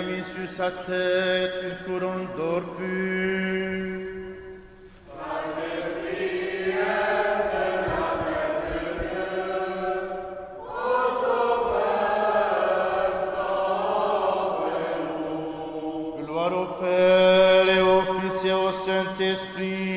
mis sur sa tête une couronne d'or pur. Gloire au Père et au Fils et au Saint-Esprit.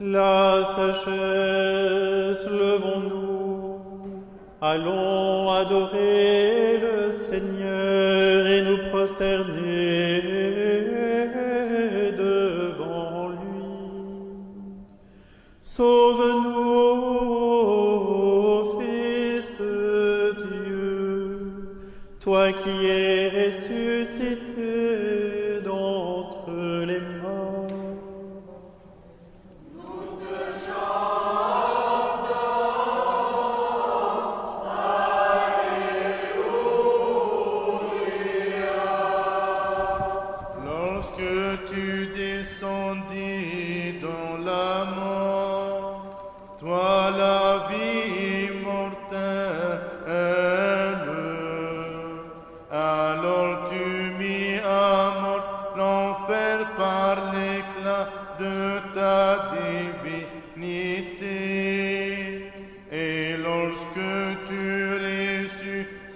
La sagesse, levons-nous, allons adorer le Seigneur et nous prosterner devant lui. Sauve-nous, Fils de Dieu, toi qui es ressuscité d'entre les morts. Tu descendis dans la mort, toi la vie immortelle. Alors tu mis à mort l'enfer par l'éclat de ta divinité. Et lorsque tu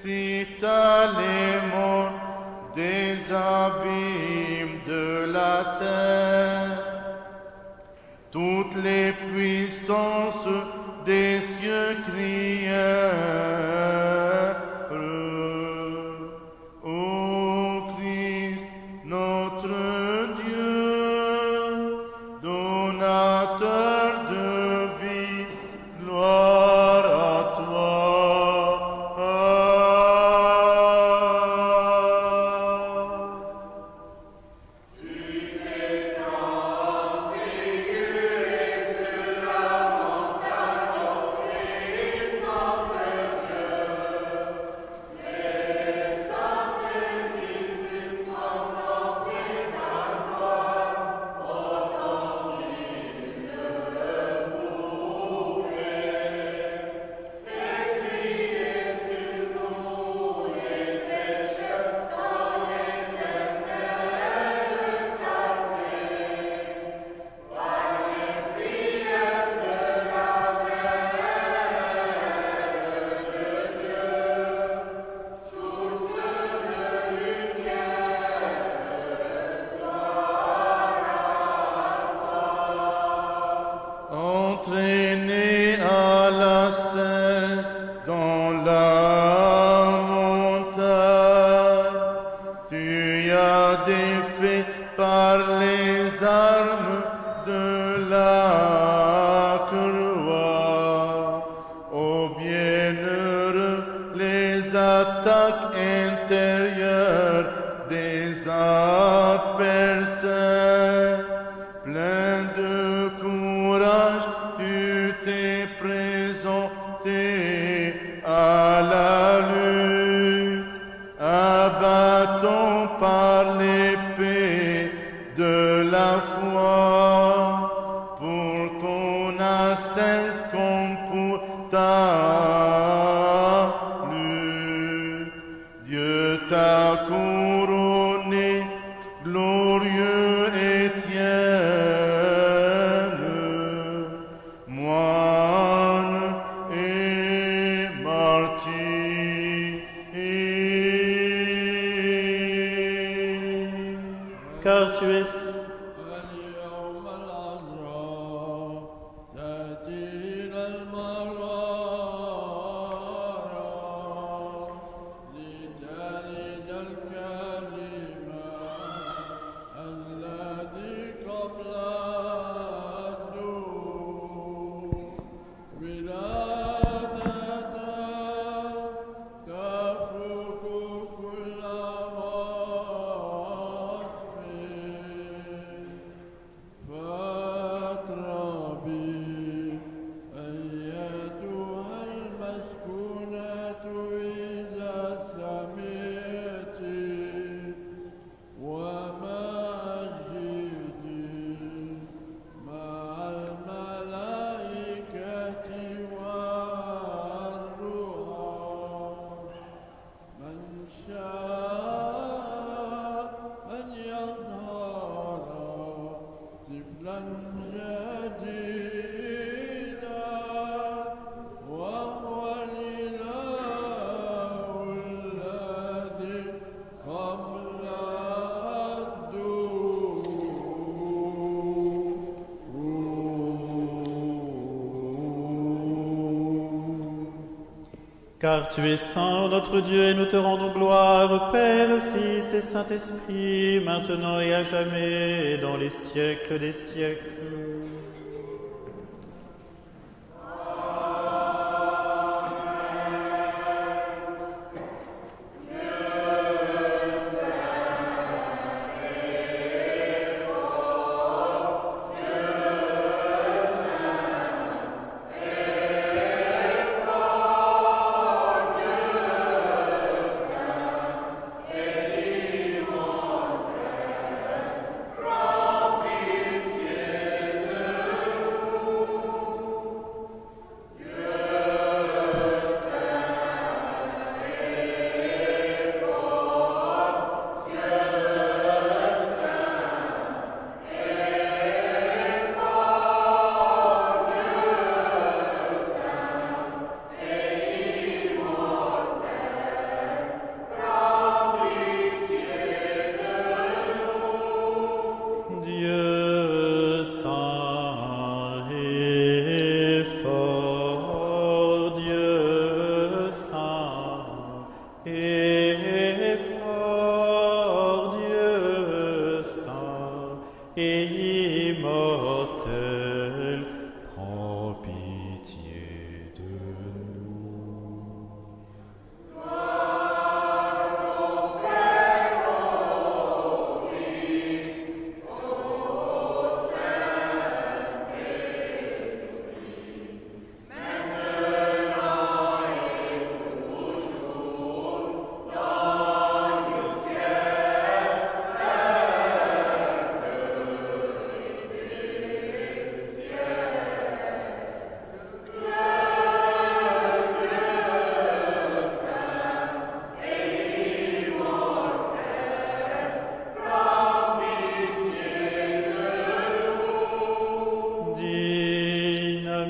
ressuscitas les morts des abîmes de la terre, toutes les puissances des cieux crièrent: ô Christ, notre Dieu, donateur de vie, gloire à toi. Entraîné à la cesse dans la montagne, tu as défait par les armes de la croix. Ô bienheureux, les attaques intérieures des adversaires, plein de courage, tu t'es présenté cesse computalu. Dieu t'a couronné, glorieux Étienne, moine et martyr. Car tu es اليوم العذراء تأتينا المرارة لتلد الكلمة الذي قبل الدور ولادة تفوق كل وصف فاتربي أيتها المسكونة إذا سمعت ومجدي مع الملائكة والروح من شاء أن يظهر طفلا جديدا وهو الإله الذي قبل الدور. Car tu es saint, notre Dieu, et nous te rendons gloire, Père, Fils et Saint-Esprit, maintenant et à jamais, et dans les siècles des siècles. Dieu saint et fort, Dieu saint et fort, Dieu saint et immortel, prends pitié de nous.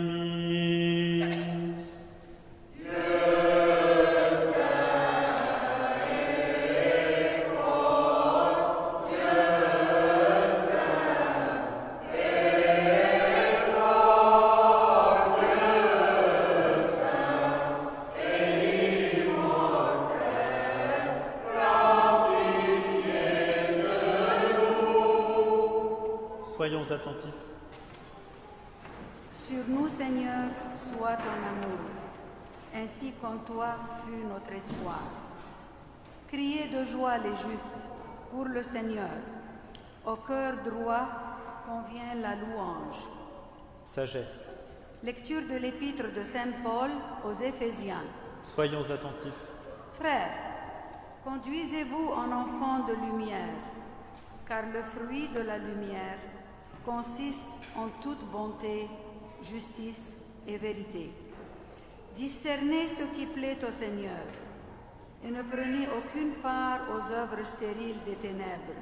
Dynamis. Soyons attentifs. Sur nous, Seigneur, soit ton amour, ainsi qu'en toi fut notre espoir. Criez de joie les justes pour le Seigneur. Au cœur droit convient la louange. Sagesse. Lecture de l'épître de Saint Paul aux Éphésiens. Soyons attentifs. Frères, conduisez-vous en enfants de lumière, car le fruit de la lumière consiste en toute bonté, justice et vérité. Discernez ce qui plaît au Seigneur et ne prenez aucune part aux œuvres stériles des ténèbres.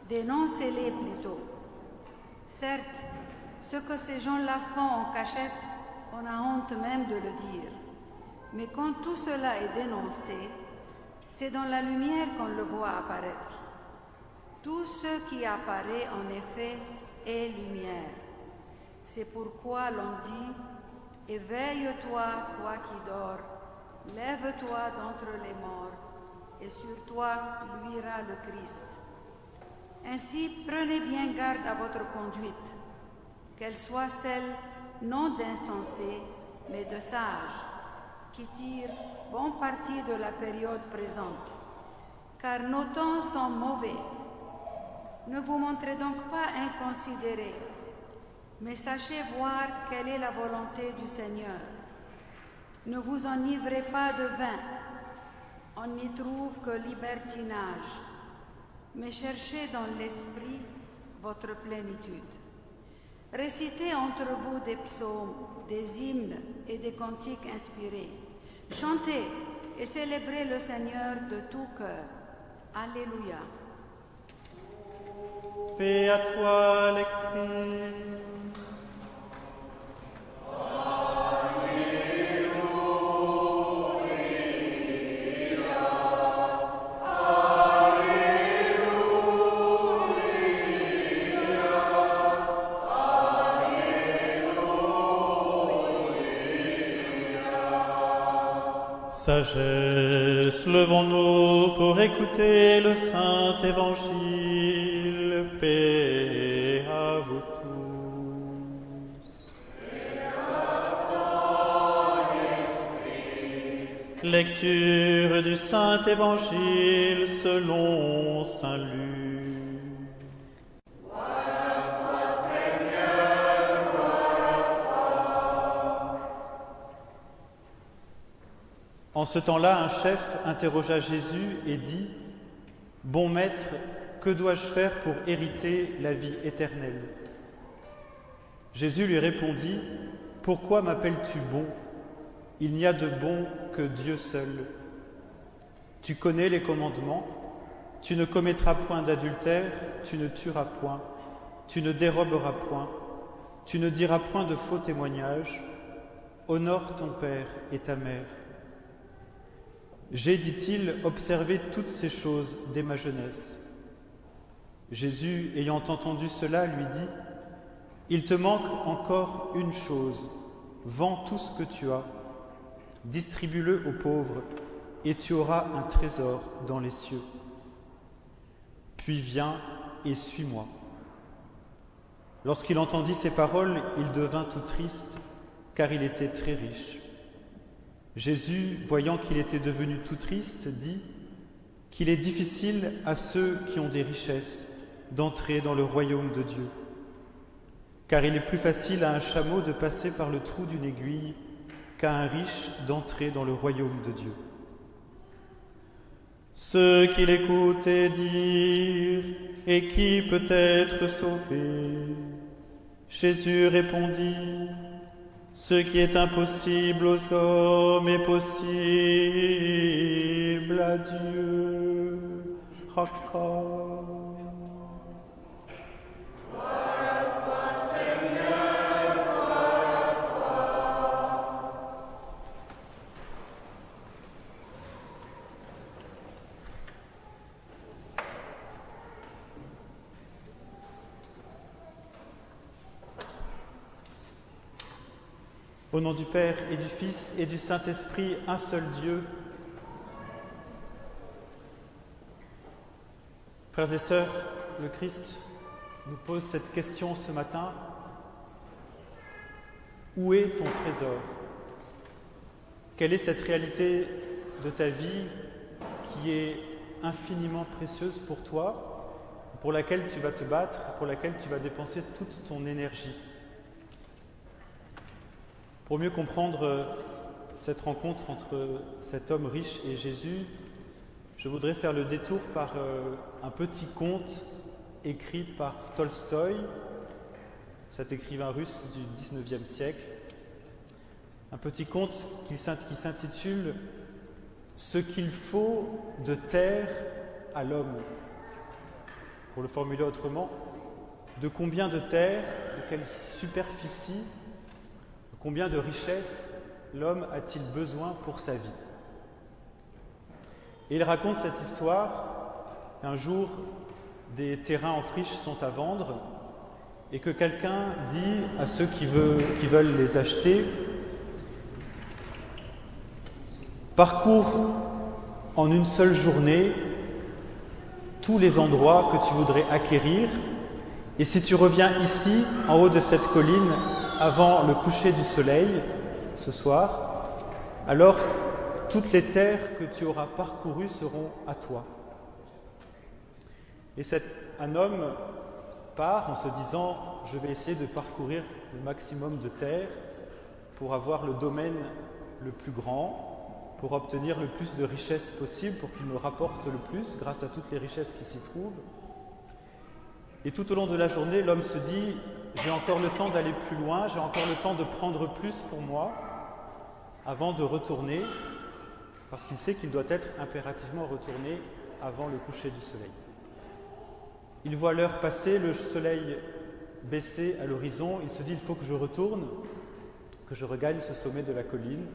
Dénoncez-les plutôt. Certes, ce que ces gens-là font en cachette, on a honte même de le dire. Mais quand tout cela est dénoncé, c'est dans la lumière qu'on le voit apparaître. Tout ce qui apparaît en effet est lumière. C'est pourquoi l'on dit « Éveille-toi, toi qui dors, lève-toi d'entre les morts, et sur toi luira le Christ. » Ainsi, prenez bien garde à votre conduite, qu'elle soit celle non d'insensés, mais de sages, qui tirent bon parti de la période présente, car nos temps sont mauvais. Ne vous montrez donc pas inconsidérés, mais sachez voir quelle est la volonté du Seigneur. Ne vous enivrez pas de vin, on n'y trouve que libertinage, mais cherchez dans l'esprit votre plénitude. Récitez entre vous des psaumes, des hymnes et des cantiques inspirés. Chantez et célébrez le Seigneur de tout cœur. Alléluia. Paix à toi, lectrice. Sagesse, levons-nous pour écouter le Saint Évangile. Paix à vous tous. Lecture du Saint Évangile selon Saint Luc. En ce temps-là, un chef interrogea Jésus et dit « Bon maître, que dois-je faire pour hériter la vie éternelle ?» Jésus lui répondit « Pourquoi m'appelles-tu bon ? Il n'y a de bon que Dieu seul. Tu connais les commandements, tu ne commettras point d'adultère, tu ne tueras point, tu ne déroberas point, tu ne diras point de faux témoignages, honore ton père et ta mère. J'ai, dit-il, observé toutes ces choses dès ma jeunesse. » Jésus, ayant entendu cela, lui dit « Il te manque encore une chose. Vends tout ce que tu as, distribue-le aux pauvres, et tu auras un trésor dans les cieux. Puis viens et suis-moi. » Lorsqu'il entendit ces paroles, il devint tout triste, car il était très riche. Jésus, voyant qu'il était devenu tout triste, dit qu'il est difficile à ceux qui ont des richesses d'entrer dans le royaume de Dieu. Car il est plus facile à un chameau de passer par le trou d'une aiguille qu'à un riche d'entrer dans le royaume de Dieu. Ceux qui l'écoutaient dirent « Et qui peut être sauvé ?» Jésus répondit « Ce qui est impossible aux hommes est possible à Dieu. » Au nom du Père et du Fils et du Saint-Esprit, un seul Dieu. Frères et sœurs, le Christ nous pose cette question ce matin. Où est ton trésor ? Quelle est cette réalité de ta vie qui est infiniment précieuse pour toi, pour laquelle tu vas te battre, pour laquelle tu vas dépenser toute ton énergie ? Pour mieux comprendre cette rencontre entre cet homme riche et Jésus, je voudrais faire le détour par un petit conte écrit par Tolstoï cet écrivain russe du XIXe siècle. Un petit conte qui s'intitule « Ce qu'il faut de terre à l'homme ». Pour le formuler autrement, de combien de terre, de quelle superficie, de combien de richesses l'homme a-t-il besoin pour sa vie? Et il raconte cette histoire qu'un jour, des terrains en friche sont à vendre et que quelqu'un dit à ceux qui veulent les acheter: parcours en une seule journée tous les endroits que tu voudrais acquérir, et si tu reviens ici, en haut de cette colline, avant le coucher du soleil, ce soir, alors toutes les terres que tu auras parcourues seront à toi. Et un homme part en se disant: je vais essayer de parcourir le maximum de terres pour avoir le domaine le plus grand, pour obtenir le plus de richesses possible, pour qu'il me rapporte le plus grâce à toutes les richesses qui s'y trouvent. Et tout au long de la journée, l'homme se dit: j'ai encore le temps d'aller plus loin, j'ai encore le temps de prendre plus pour moi, avant de retourner, parce qu'il sait qu'il doit être impérativement retourné avant le coucher du soleil. Il voit l'heure passer, le soleil baisser à l'horizon, il se dit: il faut que je retourne, que je regagne ce sommet de la colline.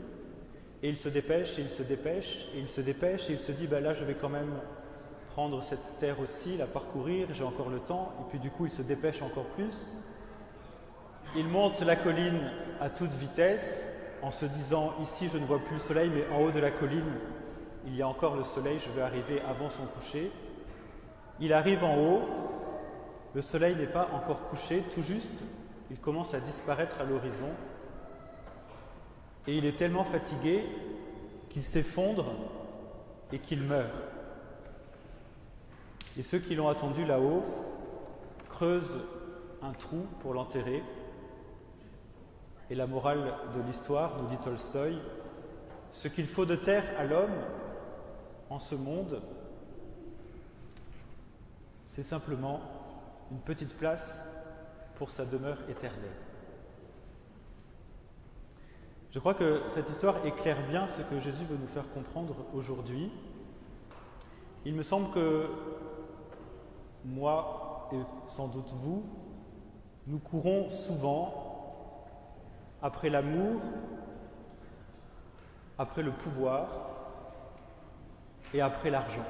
Et il se dépêche, et il se dépêche, et il se dépêche, et il se dit: là je vais quand même prendre cette terre aussi, la parcourir, j'ai encore le temps. Et puis du coup il se dépêche encore plus. Il monte la colline à toute vitesse, en se disant: ici je ne vois plus le soleil, mais en haut de la colline il y a encore le soleil, je vais arriver avant son coucher. Il arrive en haut, le soleil n'est pas encore couché, tout juste, il commence à disparaître à l'horizon. Et il est tellement fatigué qu'il s'effondre et qu'il meurt. Et ceux qui l'ont attendu là-haut creusent un trou pour l'enterrer. Et la morale de l'histoire, nous dit Tolstoï, ce qu'il faut de terre à l'homme en ce monde, c'est simplement une petite place pour sa demeure éternelle. Je crois que cette histoire éclaire bien ce que Jésus veut nous faire comprendre aujourd'hui. Il me semble que moi, et sans doute vous, nous courons souvent après l'amour, après le pouvoir et après l'argent.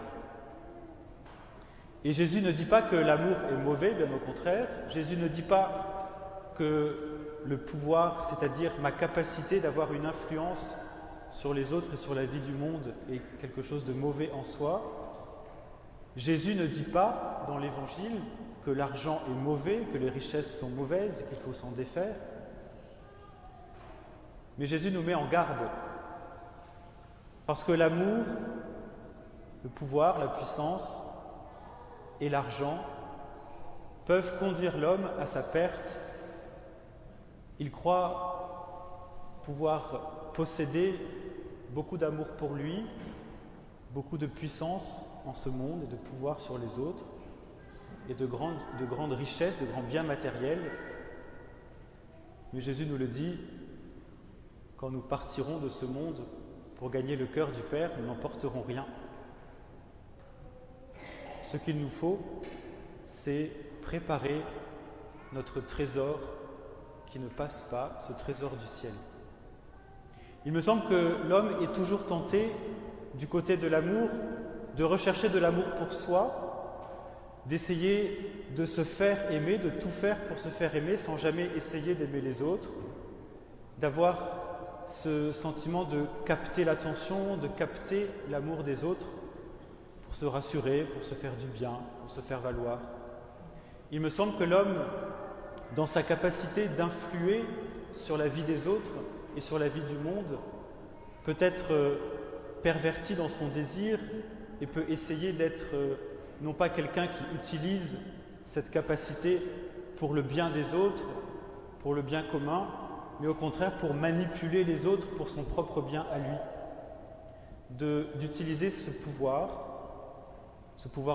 Et Jésus ne dit pas que l'amour est mauvais, bien au contraire. Jésus ne dit pas que le pouvoir, c'est-à-dire ma capacité d'avoir une influence sur les autres et sur la vie du monde, est quelque chose de mauvais en soi. Jésus ne dit pas dans l'Évangile que l'argent est mauvais, que les richesses sont mauvaises, qu'il faut s'en défaire. Mais Jésus nous met en garde, parce que l'amour, le pouvoir, la puissance et l'argent peuvent conduire l'homme à sa perte. Il croit pouvoir posséder beaucoup d'amour pour lui, beaucoup de puissance en ce monde et de pouvoir sur les autres, et de grandes richesses, de grands biens matériels. Mais Jésus nous le dit, quand nous partirons de ce monde pour gagner le cœur du Père, nous n'emporterons rien. Ce qu'il nous faut, c'est préparer notre trésor qui ne passe pas, ce trésor du ciel. Il me semble que l'homme est toujours tenté, du côté de l'amour, de rechercher de l'amour pour soi, d'essayer de se faire aimer, de tout faire pour se faire aimer sans jamais essayer d'aimer les autres, d'avoir ce sentiment de capter l'attention, de capter l'amour des autres pour se rassurer, pour se faire du bien, pour se faire valoir. Il me semble que l'homme, dans sa capacité d'influer sur la vie des autres et sur la vie du monde, peut être perverti dans son désir et peut essayer d'être non pas quelqu'un qui utilise cette capacité pour le bien des autres, pour le bien commun, mais au contraire pour manipuler les autres pour son propre bien à lui. D'utiliser ce pouvoir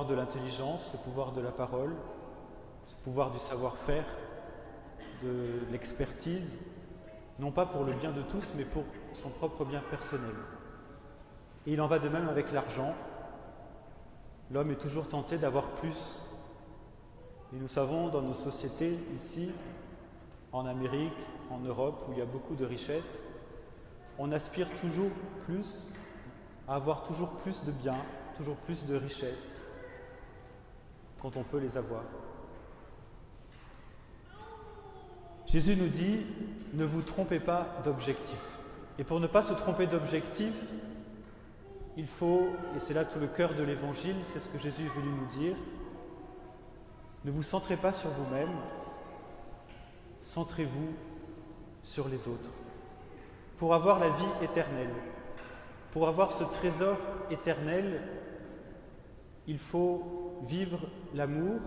de l'intelligence, ce pouvoir de la parole, ce pouvoir du savoir-faire, de l'expertise, non pas pour le bien de tous, mais pour son propre bien personnel. Et il en va de même avec l'argent. L'homme est toujours tenté d'avoir plus. Et nous savons dans nos sociétés, ici, en Amérique, en Europe, où il y a beaucoup de richesses, on aspire toujours plus à avoir toujours plus de biens, toujours plus de richesses, quand on peut les avoir. Jésus nous dit, ne vous trompez pas d'objectif. Et pour ne pas se tromper d'objectif, il faut, et c'est là tout le cœur de l'Évangile, c'est ce que Jésus est venu nous dire, ne vous centrez pas sur vous-même, centrez-vous sur les autres. Pour avoir la vie éternelle, pour avoir ce trésor éternel, il faut vivre l'amour,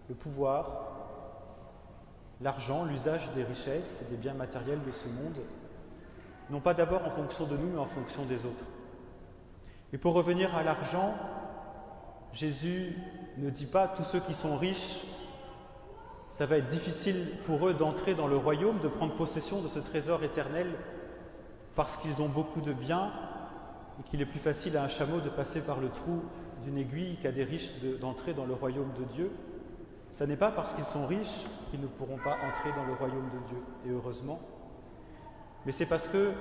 le pouvoir, l'argent, l'usage des richesses et des biens matériels de ce monde, non pas d'abord en fonction de nous, mais en fonction des autres. Et pour revenir à l'argent, Jésus ne dit pas tous ceux qui sont riches, ça va être difficile pour eux d'entrer dans le royaume, de prendre possession de ce trésor éternel parce qu'ils ont beaucoup de biens et qu'il est plus facile à un chameau de passer par le trou d'une aiguille qu'à des riches d'entrer dans le royaume de Dieu. Ce n'est pas parce qu'ils sont riches qu'ils ne pourront pas entrer dans le royaume de Dieu, et heureusement. Mais c'est parce que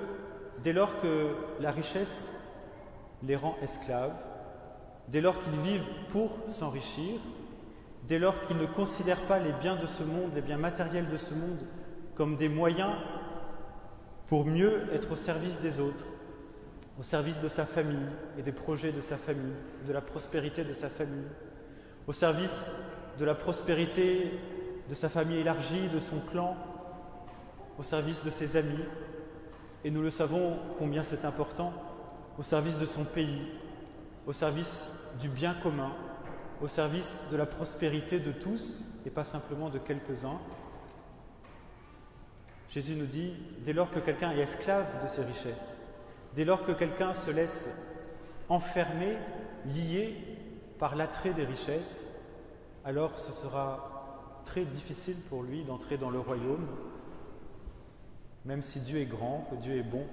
dès lors que la richesse les rend esclaves, dès lors qu'ils vivent pour s'enrichir, dès lors qu'ils ne considèrent pas les biens de ce monde, les biens matériels de ce monde, comme des moyens pour mieux être au service des autres, au service de sa famille et des projets de sa famille, de la prospérité de sa famille, au service de la prospérité de sa famille élargie, de son clan, au service de ses amis, et nous le savons combien c'est important, au service de son pays, au service du bien commun, au service de la prospérité de tous et pas simplement de quelques-uns. Jésus nous dit, dès lors que quelqu'un est esclave de ses richesses, dès lors que quelqu'un se laisse enfermer, lié par l'attrait des richesses, alors ce sera très difficile pour lui d'entrer dans le royaume, même si Dieu est grand, que Dieu est bon,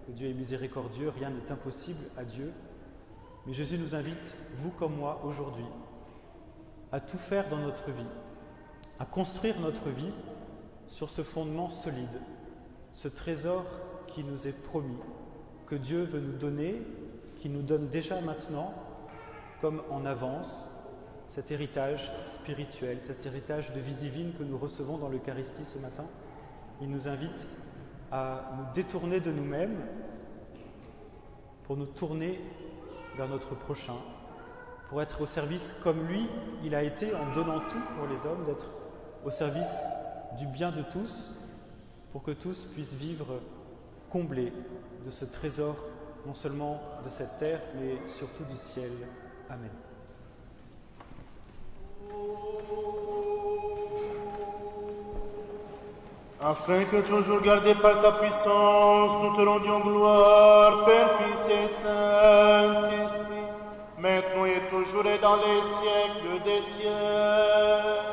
que Dieu est miséricordieux, rien n'est impossible à Dieu. Mais Jésus nous invite, vous comme moi, aujourd'hui, à tout faire dans notre vie, à construire notre vie sur ce fondement solide, ce trésor qui nous est promis, que Dieu veut nous donner, qui nous donne déjà maintenant, comme en avance, cet héritage spirituel, cet héritage de vie divine que nous recevons dans l'Eucharistie ce matin. Il nous invite à nous détourner de nous-mêmes pour nous tourner vers notre prochain, pour être au service comme lui, il a été en donnant tout pour les hommes, d'être au service du bien de tous, pour que tous puissent vivre comblés de ce trésor, non seulement de cette terre, mais surtout du ciel. Amen. Afin que toujours gardé par ta puissance, nous te rendions gloire, Père, Fils et Saint-Esprit, maintenant et toujours et dans les siècles des siècles.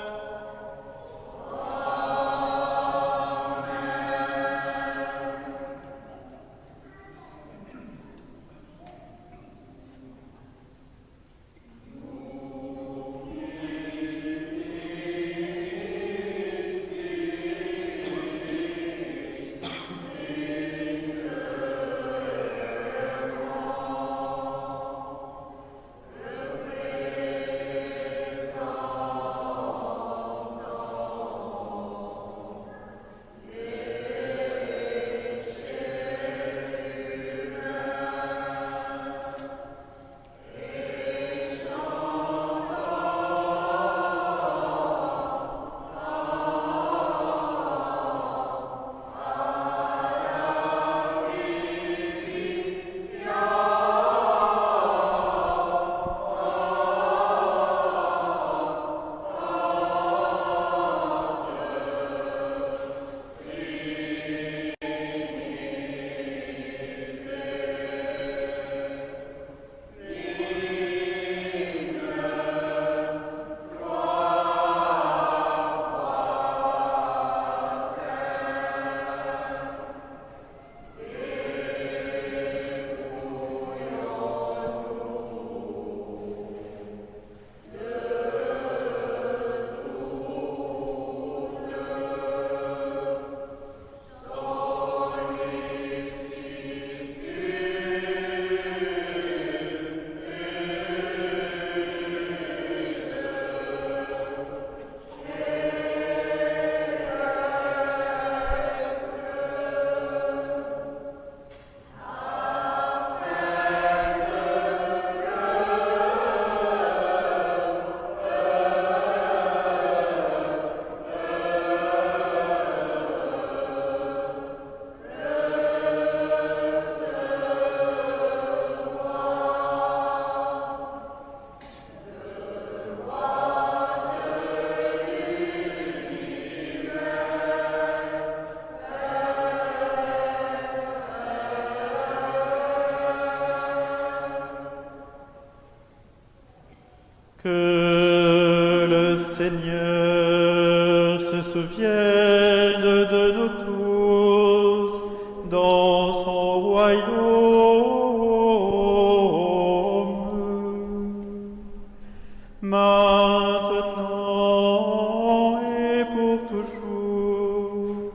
toujours,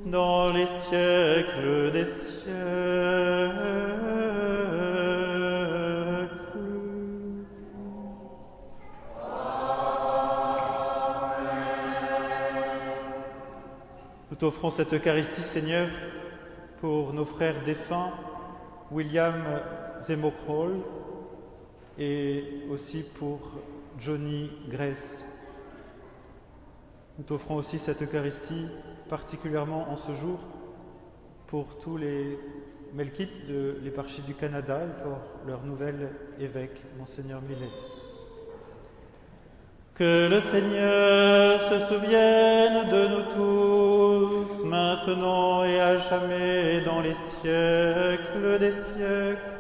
dans les siècles des siècles. Nous t'offrons cette Eucharistie, Seigneur, pour nos frères défunts, William Zemokroll, et aussi pour Johnny Grace. Nous t'offrons aussi cette Eucharistie, particulièrement en ce jour, pour tous les Melkites de l'éparchie du Canada et pour leur nouvel évêque, Monseigneur Millet. Que le Seigneur se souvienne de nous tous, maintenant et à jamais, dans les siècles des siècles.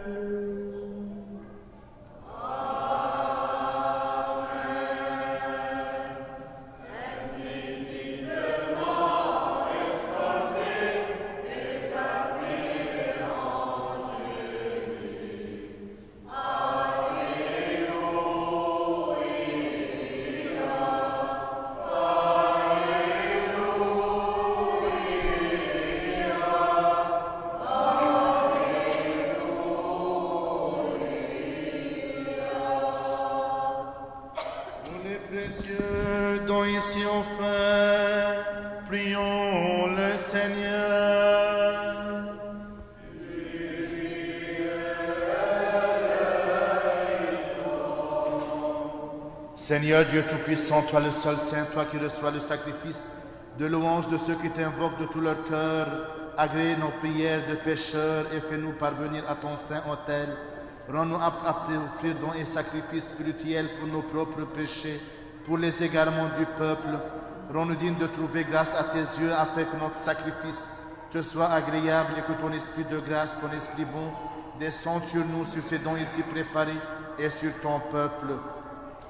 Seigneur Dieu Tout-Puissant, toi le seul Saint, toi qui reçois le sacrifice de louange de ceux qui t'invoquent de tout leur cœur, agrée nos prières de pécheurs et fais-nous parvenir à ton saint autel. Rends-nous aptes à t'offrir dons et sacrifices spirituels pour nos propres péchés, pour les égarements du peuple. Rends-nous dignes de trouver grâce à tes yeux afin que notre sacrifice te soit agréable et que ton esprit de grâce, ton esprit bon, descende sur nous, sur ces dons ici préparés et sur ton peuple.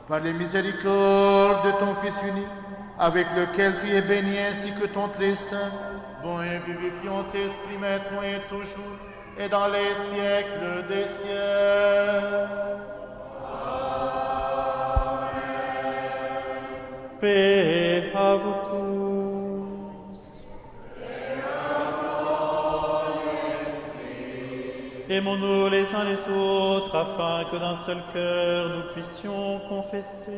Par les miséricordes de ton Fils unique, avec lequel tu es béni ainsi que ton très saint, bon et vivifiant esprit maintenant et toujours, et dans les siècles des siècles. Paix à vous tous. Aimons-nous les uns les autres, afin que d'un seul cœur nous puissions confesser.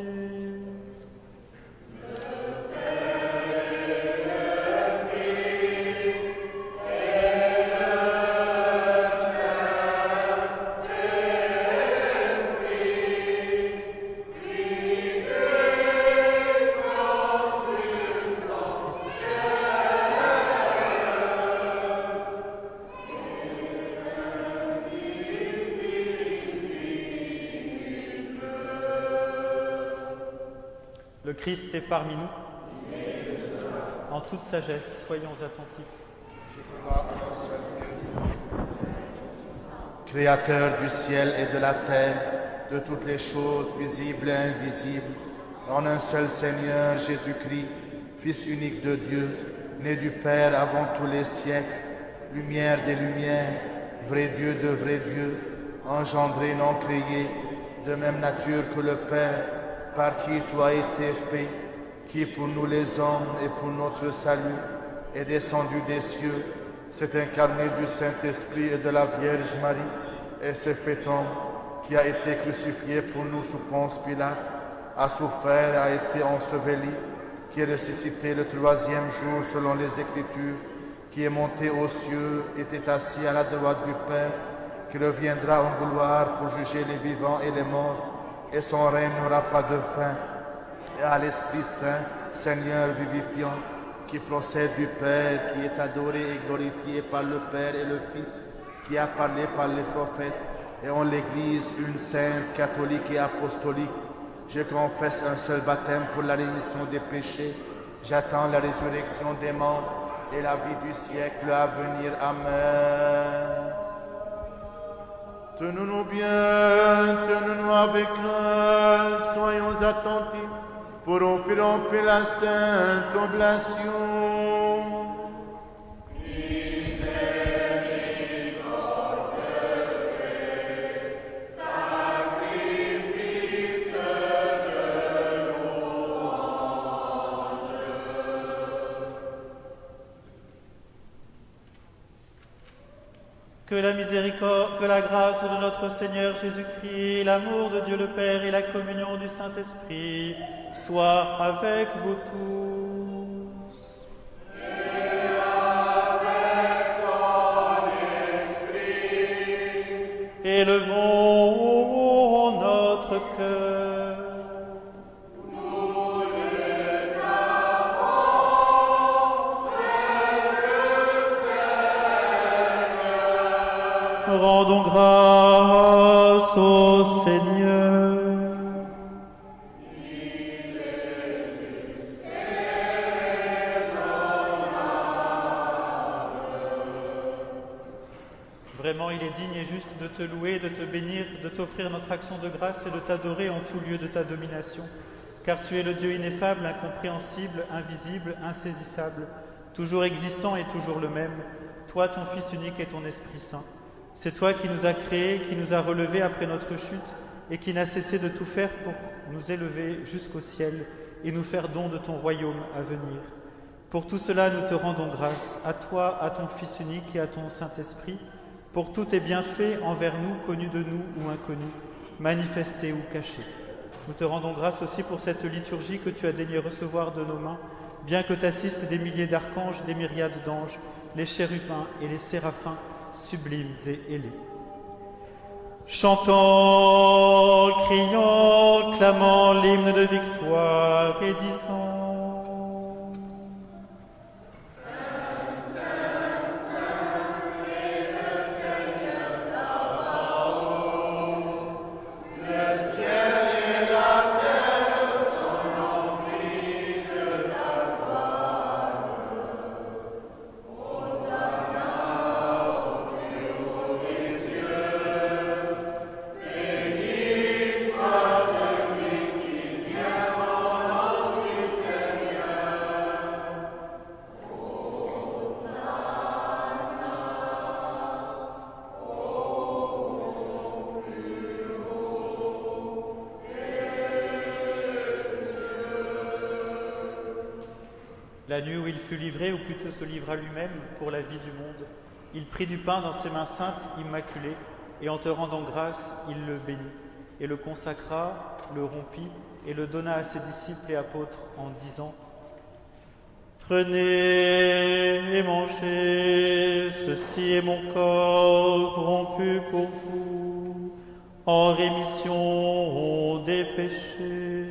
Le Christ est parmi nous. En toute sagesse, soyons attentifs. Créateur du ciel et de la terre, de toutes les choses visibles et invisibles, en un seul Seigneur Jésus-Christ, Fils unique de Dieu, né du Père avant tous les siècles, lumière des lumières, vrai Dieu de vrai Dieu, engendré, non créé, de même nature que le Père, par qui tu as été fait, qui pour nous les hommes et pour notre salut est descendu des cieux, s'est incarné du Saint-Esprit et de la Vierge Marie, et s'est fait homme, qui a été crucifié pour nous sous Ponce Pilate, a souffert et a été enseveli, qui est ressuscité le troisième jour selon les Écritures, qui est monté aux cieux, était assis à la droite du Père, qui reviendra en gloire pour juger les vivants et les morts, et son règne n'aura pas de fin. Et à l'Esprit Saint, Seigneur vivifiant, qui procède du Père, qui est adoré et glorifié par le Père et le Fils, qui a parlé par les prophètes, et en l'Église, une sainte, catholique et apostolique. Je confesse un seul baptême pour la rémission des péchés. J'attends la résurrection des morts et la vie du siècle à venir. Amen. Tenons-nous bien, tenons-nous avec crainte, soyons attentifs pour offrir en paix la sainte oblation. Que la miséricorde, que la grâce de notre Seigneur Jésus-Christ, l'amour de Dieu le Père et la communion du Saint-Esprit soient avec vous tous. Et avec ton esprit. Élevons notre cœur. Nous les avons Rendons grâce au Seigneur. Il est juste et raisonnable. Vraiment, il est digne et juste de te louer, de te bénir, de t'offrir notre action de grâce et de t'adorer en tout lieu de ta domination. Car tu es le Dieu ineffable, incompréhensible, invisible, insaisissable, toujours existant et toujours le même, toi, ton Fils unique et ton Esprit Saint. C'est toi qui nous as créés, qui nous as relevés après notre chute et qui n'a cessé de tout faire pour nous élever jusqu'au ciel et nous faire don de ton royaume à venir. Pour tout cela, nous te rendons grâce, à toi, à ton Fils unique et à ton Saint-Esprit, pour tous tes bienfaits envers nous, connus de nous ou inconnus, manifestés ou cachés. Nous te rendons grâce aussi pour cette liturgie que tu as daigné recevoir de nos mains, bien que t'assistent des milliers d'archanges, des myriades d'anges, les chérubins et les séraphins, sublimes et ailés. Chantons, crions, clamant l'hymne de victoire et disant La nuit où il fut livré, ou plutôt se livra lui-même pour la vie du monde, il prit du pain dans ses mains saintes, immaculées, et en te rendant grâce, il le bénit, et le consacra, le rompit, et le donna à ses disciples et apôtres en disant « Prenez et mangez, ceci est mon corps rompu pour vous, en rémission des péchés. »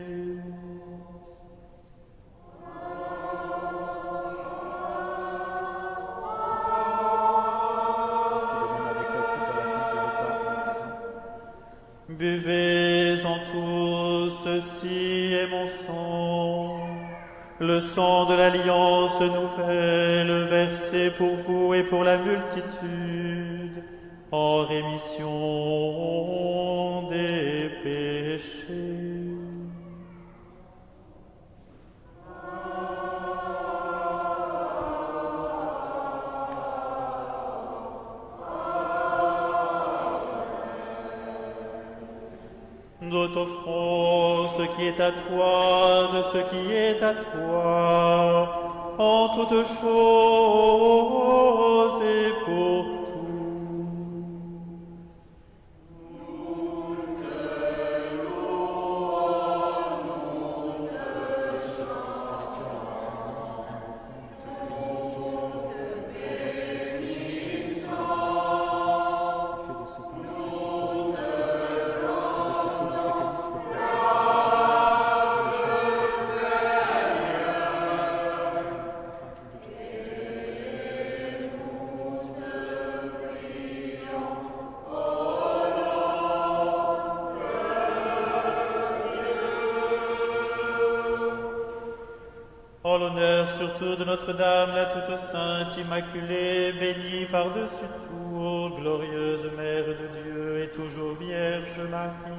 Buvez-en tous, ceci est mon sang, le sang de l'alliance nouvelle versé pour vous et pour la multitude, en rémission des péchés. Nous t'offrons ce qui est à toi, de ce qui est à toi, en toutes choses et pour tout. Nous te louons, nous En l'honneur surtout de Notre-Dame, la toute sainte, immaculée, bénie par-dessus tout, glorieuse Mère de Dieu et toujours Vierge Marie.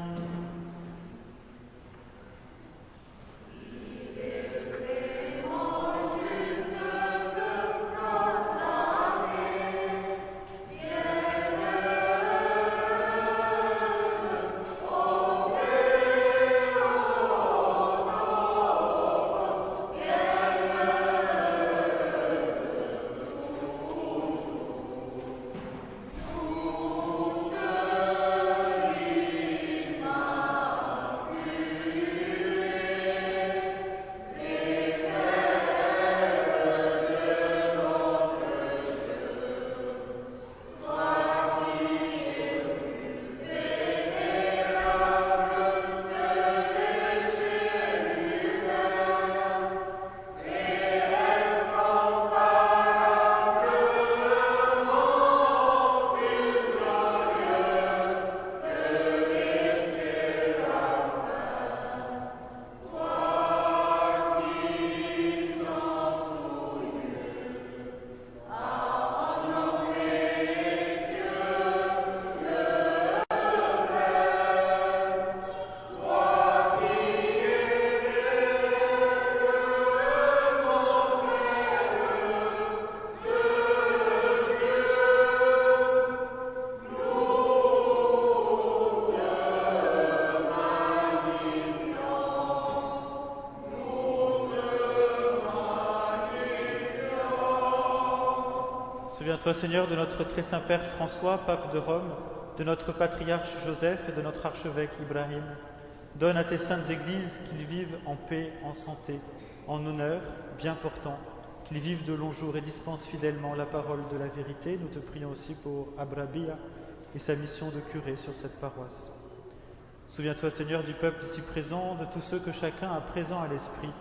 Souviens-toi, Seigneur, de notre très saint Père François, pape de Rome, de notre patriarche Joseph et de notre archevêque Ibrahim. Donne à tes saintes églises qu'ils vivent en paix, en santé, en honneur, bien portant, qu'ils vivent de longs jours et dispensent fidèlement la parole de la vérité. Nous te prions aussi pour Abrabia et sa mission de curé sur cette paroisse. Souviens-toi, Seigneur, du peuple ici présent, de tous ceux que chacun a présent à l'esprit,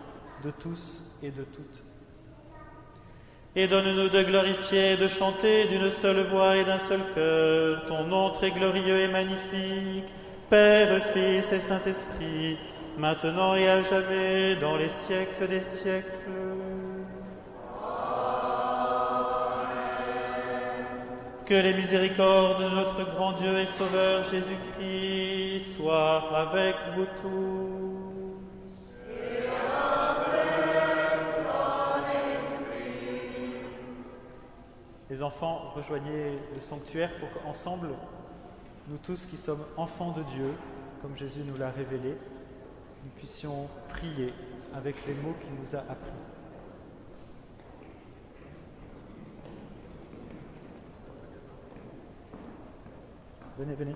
de tous et de toutes. Et donne-nous de glorifier et de chanter d'une seule voix et d'un seul cœur ton nom très glorieux et magnifique, Père, Fils et Saint-Esprit, maintenant et à jamais, dans les siècles des siècles. Que les miséricordes de notre grand Dieu et Sauveur Jésus-Christ soient avec vous tous. Et avec ton esprit. Les enfants, rejoignez le sanctuaire pour qu'ensemble, nous tous qui sommes enfants de Dieu, comme Jésus nous l'a révélé, nous puissions prier avec les mots qu'il nous a appris. Venez, venez.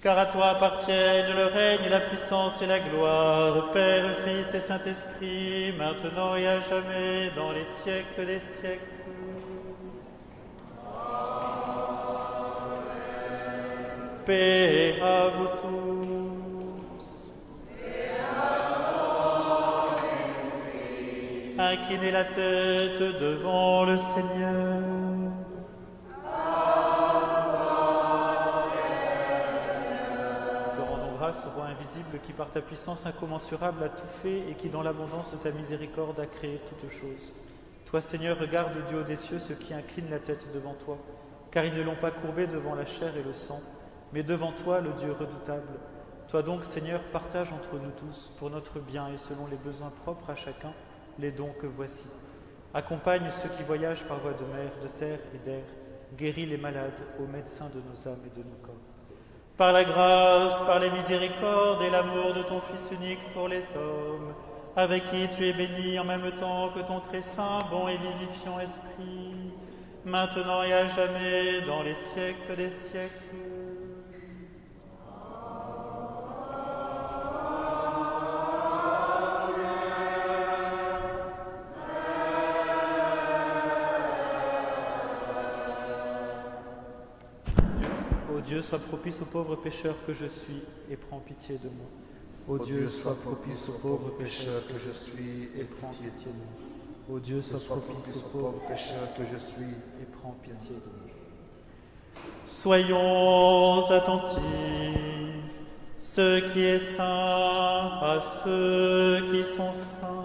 Car à toi appartiennent le règne, la puissance et la gloire, Père, Fils et Saint-Esprit, maintenant et à jamais, dans les siècles des siècles. Paix à vous tous. Inclinez la tête devant le Seigneur. Roi invisible qui par ta puissance incommensurable a tout fait et qui dans l'abondance de ta miséricorde a créé toutes choses. Toi Seigneur, regarde du haut des cieux ceux qui inclinent la tête devant toi, car ils ne l'ont pas courbée devant la chair et le sang, mais devant toi le Dieu redoutable. Toi donc Seigneur, partage entre nous tous, pour notre bien et selon les besoins propres à chacun, les dons que voici. Accompagne ceux qui voyagent par voie de mer, de terre et d'air, guéris les malades, ô médecin de nos âmes et de nos corps. Par la grâce, par les miséricordes et l'amour de ton Fils unique pour les hommes, avec qui tu es béni en même temps que ton très saint, bon et vivifiant Esprit, maintenant et à jamais, dans les siècles des siècles. Dieu, sois propice au pauvre pécheur que je suis et prends pitié de moi. Ô Dieu, sois propice au pauvre pécheur que je suis et prends pitié de moi. Ô Dieu, sois propice au pauvre pécheur que je suis et prends pitié de moi. Soyons attentifs, ce qui est saint à ceux qui sont saints.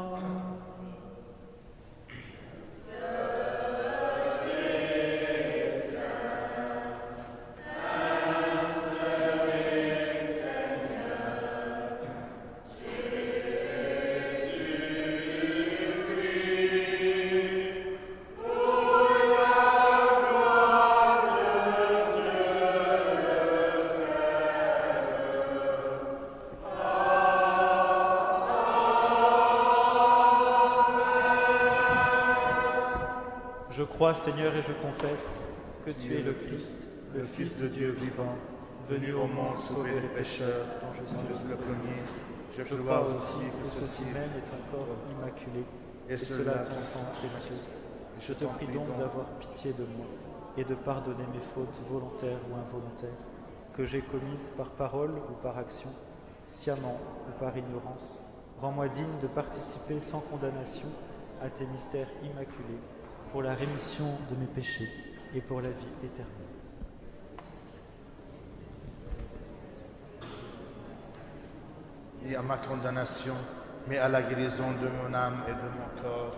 Je crois, Seigneur, et je confesse que tu es le Christ, le Fils de Dieu vivant, venu au monde sauver les pécheurs, dont je suis le premier. Je crois aussi que ceci même est ton corps immaculé, et cela ton sang précieux. Je te prie donc d'avoir pitié de moi et de pardonner mes fautes volontaires ou involontaires, que j'ai commises par parole ou par action, sciemment ou par ignorance. Rends-moi digne de participer sans condamnation à tes mystères immaculés, pour la rémission de mes péchés et pour la vie éternelle. Et à ma condamnation, mais à la guérison de mon âme et de mon corps.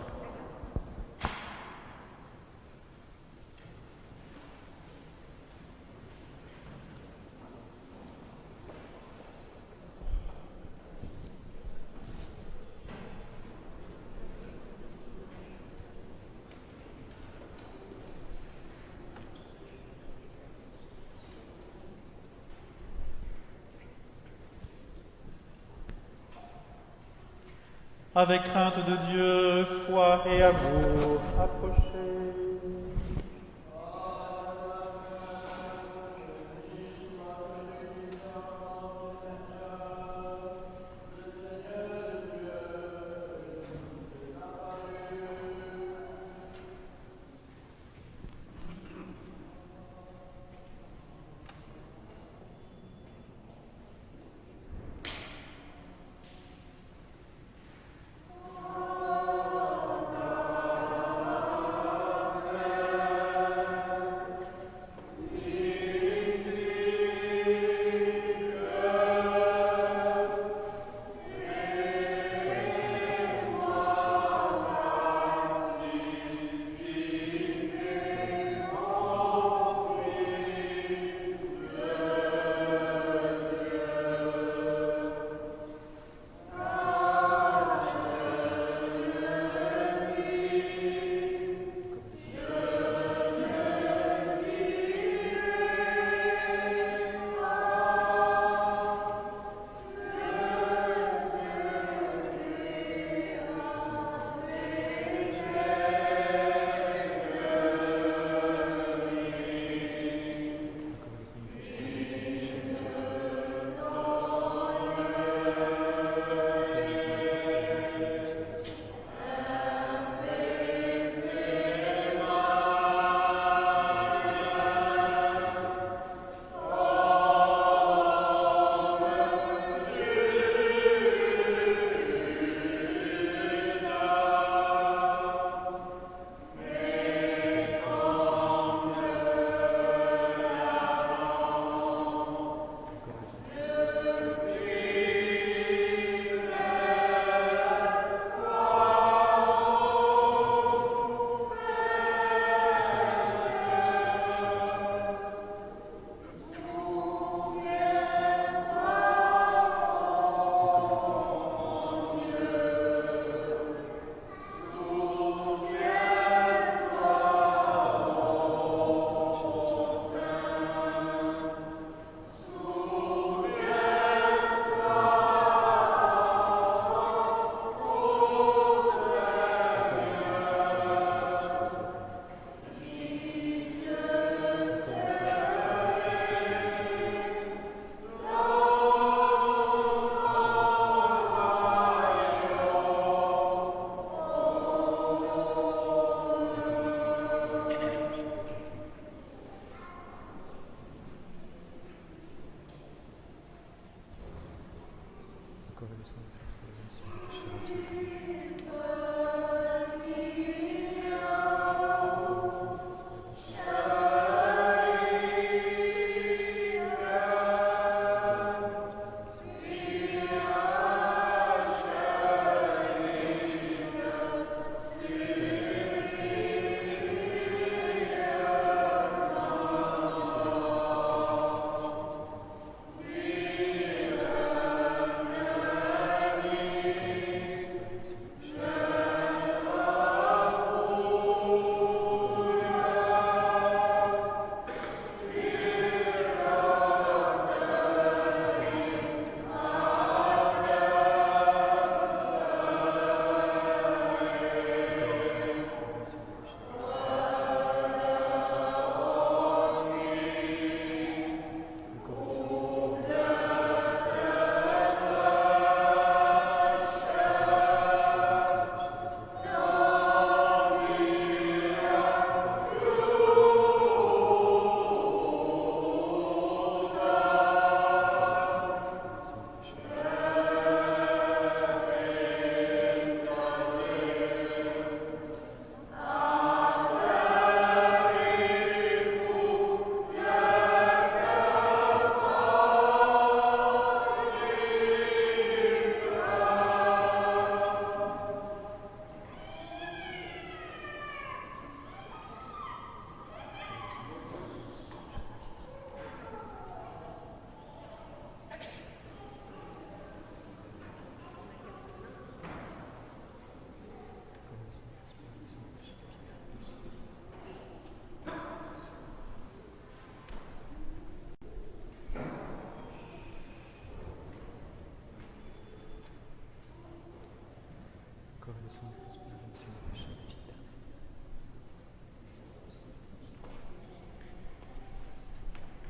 Avec crainte de Dieu, foi et amour, approchez.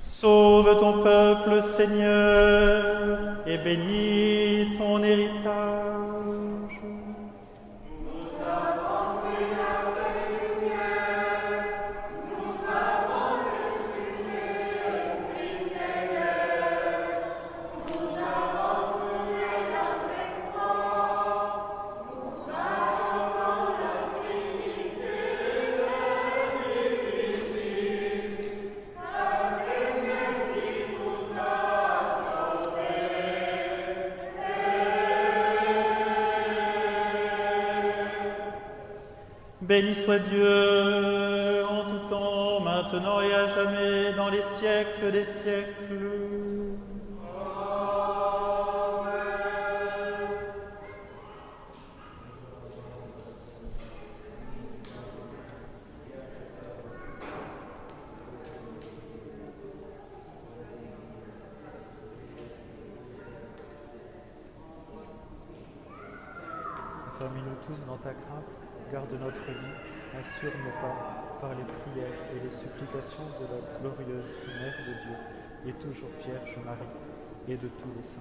Sauve ton peuple, Seigneur, et bénis ton héritage. Béni soit Dieu en tout temps, maintenant et à jamais, dans les siècles des siècles. Ferme-nous tous dans ta crainte. Garde notre vie, assure nos pas par les prières et les supplications de la glorieuse Mère de Dieu, et toujours Vierge Marie, et de tous les saints.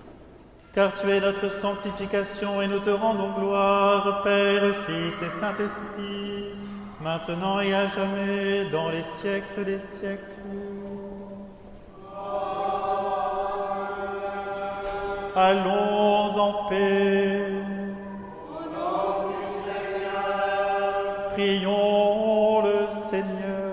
Car tu es notre sanctification, et nous te rendons gloire, Père, Fils et Saint-Esprit, maintenant et à jamais, dans les siècles des siècles. Allons en paix. Prions le Seigneur.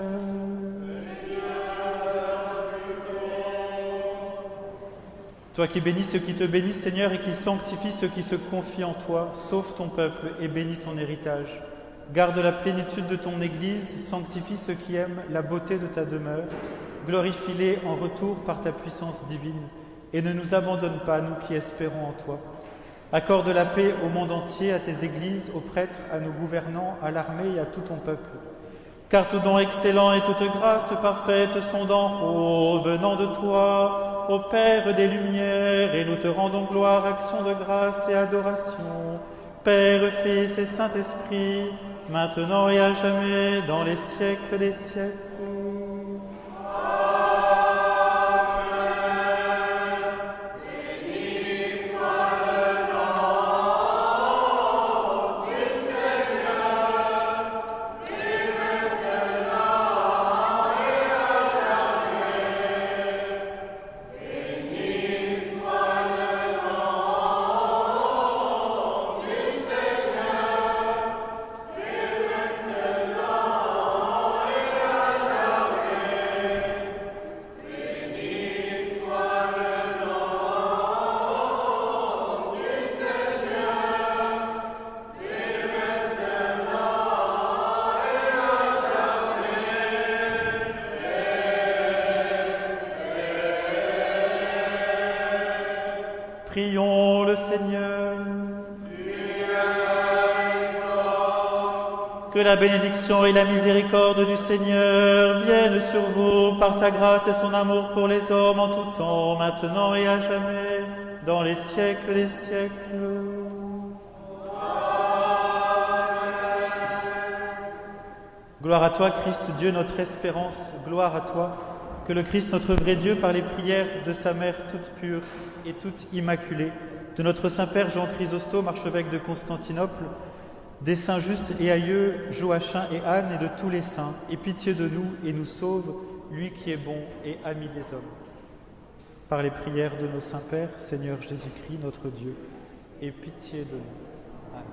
Toi qui bénis ceux qui te bénissent, Seigneur, et qui sanctifies ceux qui se confient en toi, sauve ton peuple et bénis ton héritage. Garde la plénitude de ton Église, sanctifie ceux qui aiment la beauté de ta demeure, glorifie-les en retour par ta puissance divine, et ne nous abandonne pas, nous qui espérons en toi. Accorde la paix au monde entier, à tes églises, aux prêtres, à nos gouvernants, à l'armée et à tout ton peuple. Car tout don excellent et toute grâce parfaite sont d'en haut, venant de toi, ô Père des Lumières, et nous te rendons gloire, action de grâce et adoration. Père, Fils et Saint-Esprit, maintenant et à jamais, dans les siècles des siècles. Prions le Seigneur. Que la bénédiction et la miséricorde du Seigneur viennent sur vous par sa grâce et son amour pour les hommes en tout temps, maintenant et à jamais, dans les siècles des siècles. Gloire à toi, Christ, Dieu, notre espérance. Gloire à toi. Que le Christ, notre vrai Dieu, par les prières de sa mère toute pure et toute immaculée, de notre Saint-Père Jean Chrysostome, archevêque de Constantinople, des saints justes et aïeux Joachim et Anne et de tous les saints, aie pitié de nous et nous sauve, lui qui est bon et ami des hommes. Par les prières de nos saints pères, Seigneur Jésus-Christ, notre Dieu, aie pitié de nous. Amen.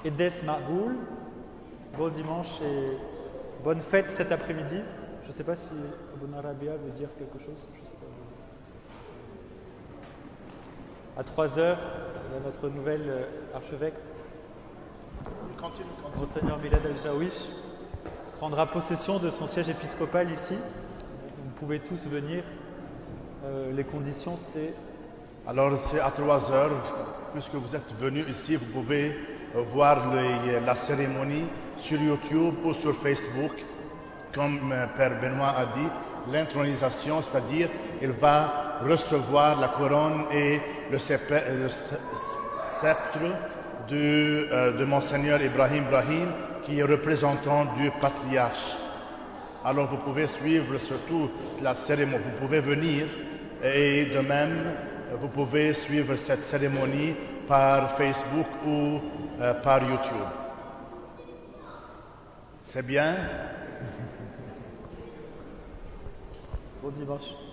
Et des Mahoul, bon dimanche et bonne fête cet après-midi. Je ne sais pas si Abou Arabia veut dire quelque chose. Je sais pas. À 3h, notre nouvel archevêque, Monseigneur Milad El-Jawish, prendra possession de son siège épiscopal ici. Vous pouvez tous venir. Les conditions, c'est... Alors c'est à 3h, puisque vous êtes venus ici, vous pouvez voir la cérémonie sur YouTube ou sur Facebook. Comme Père Benoît a dit, l'intronisation, c'est-à-dire il va recevoir la couronne et le sceptre de Monseigneur Ibrahim Brahim, qui est représentant du patriarche. Alors vous pouvez suivre surtout la cérémonie, vous pouvez venir et de même vous pouvez suivre cette cérémonie par Facebook ou par YouTube. C'est bien? Bon dimanche.